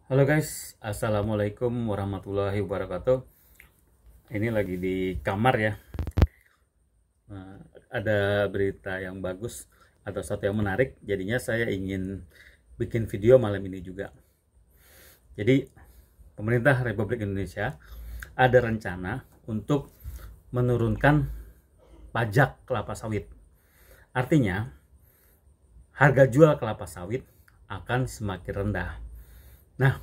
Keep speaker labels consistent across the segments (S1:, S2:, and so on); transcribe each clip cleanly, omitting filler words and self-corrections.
S1: Halo guys, assalamualaikum warahmatullahi wabarakatuh. Ini lagi di kamar ya. Ada berita yang bagus atau sesuatu yang menarik, jadinya saya ingin bikin video malam ini juga. Jadi, pemerintah Republik Indonesia ada rencana untuk menurunkan pajak kelapa sawit. Artinya, harga jual kelapa sawit akan semakin rendah. Nah,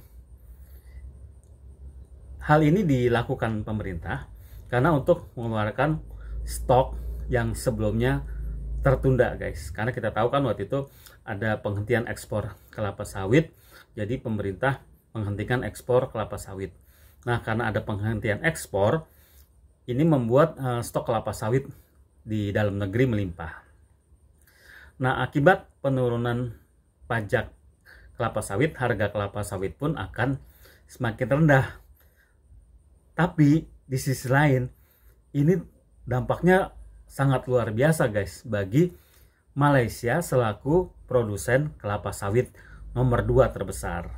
S1: hal ini dilakukan pemerintah karena untuk mengeluarkan stok yang sebelumnya tertunda, guys. Karena kita tahu kan waktu itu ada penghentian ekspor kelapa sawit, jadi pemerintah menghentikan ekspor kelapa sawit. Nah, karena ada penghentian ekspor, ini membuat stok kelapa sawit di dalam negeri melimpah. Nah, akibat penurunan pajak kelapa sawit, harga kelapa sawit pun akan semakin rendah. Tapi di sisi lain, ini dampaknya sangat luar biasa, guys, bagi Malaysia selaku produsen kelapa sawit nomor 2 terbesar.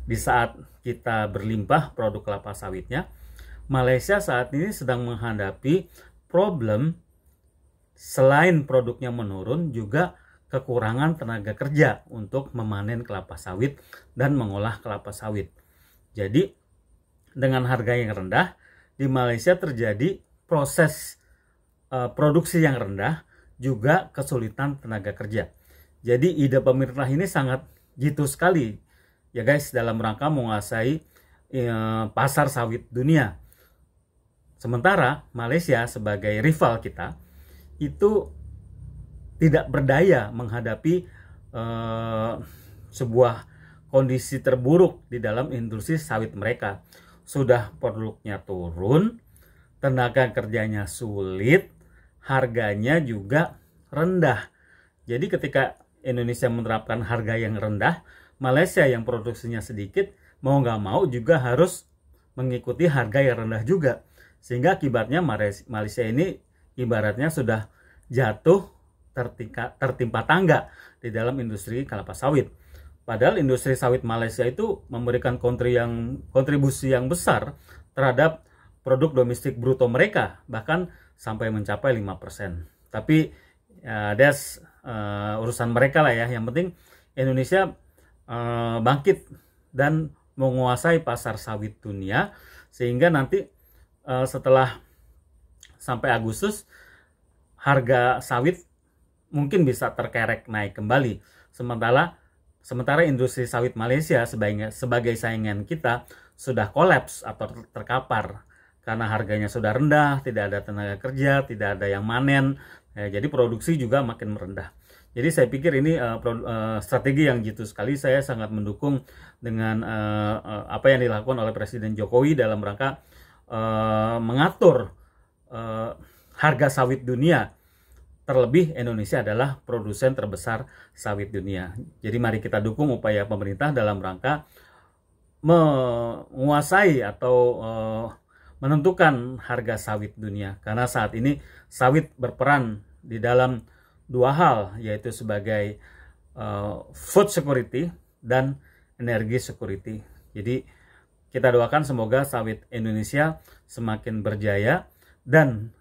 S1: Di saat kita berlimpah produk kelapa sawitnya, Malaysia saat ini sedang menghadapi problem selain produknya menurun, juga kekurangan tenaga kerja untuk memanen kelapa sawit dan mengolah kelapa sawit. Jadi dengan harga yang rendah, di Malaysia terjadi proses produksi yang rendah, juga kesulitan tenaga kerja. Jadi ide pemerintah ini sangat jitu sekali ya guys, dalam rangka menguasai pasar sawit dunia. Sementara Malaysia sebagai rival kita itu tidak berdaya menghadapi sebuah kondisi terburuk di dalam industri sawit mereka. Sudah produknya turun, tenaga kerjanya sulit, harganya juga rendah. Jadi ketika Indonesia menerapkan harga yang rendah, Malaysia yang produksinya sedikit mau nggak mau juga harus mengikuti harga yang rendah juga. Sehingga akibatnya Malaysia ini ibaratnya sudah jatuh tertimpa tangga di dalam industri kelapa sawit. Padahal industri sawit Malaysia itu memberikan kontribusi yang besar terhadap produk domestik bruto mereka, bahkan sampai mencapai 5%. Tapi that's urusan mereka lah ya. Yang penting Indonesia bangkit dan menguasai pasar sawit dunia, sehingga nanti setelah sampai Agustus harga sawit mungkin bisa terkerek naik kembali. Sementara industri sawit Malaysia sebagai saingan kita sudah kolaps atau terkapar karena harganya sudah rendah, tidak ada tenaga kerja, tidak ada yang manen, jadi produksi juga makin merendah. Jadi saya pikir ini strategi yang jitu sekali. Saya sangat mendukung dengan apa yang dilakukan oleh Presiden Jokowi dalam rangka mengatur harga sawit dunia. Terlebih Indonesia adalah produsen terbesar sawit dunia. Jadi mari kita dukung upaya pemerintah dalam rangka menguasai atau menentukan harga sawit dunia. Karena saat ini sawit berperan di dalam dua hal, yaitu sebagai food security dan energi security. Jadi kita doakan semoga sawit Indonesia semakin berjaya dan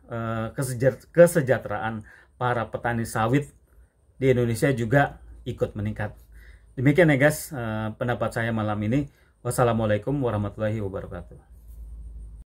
S1: kesejahteraan para petani sawit di Indonesia juga ikut meningkat. Demikian ya guys, pendapat saya malam ini. Wassalamualaikum warahmatullahi wabarakatuh.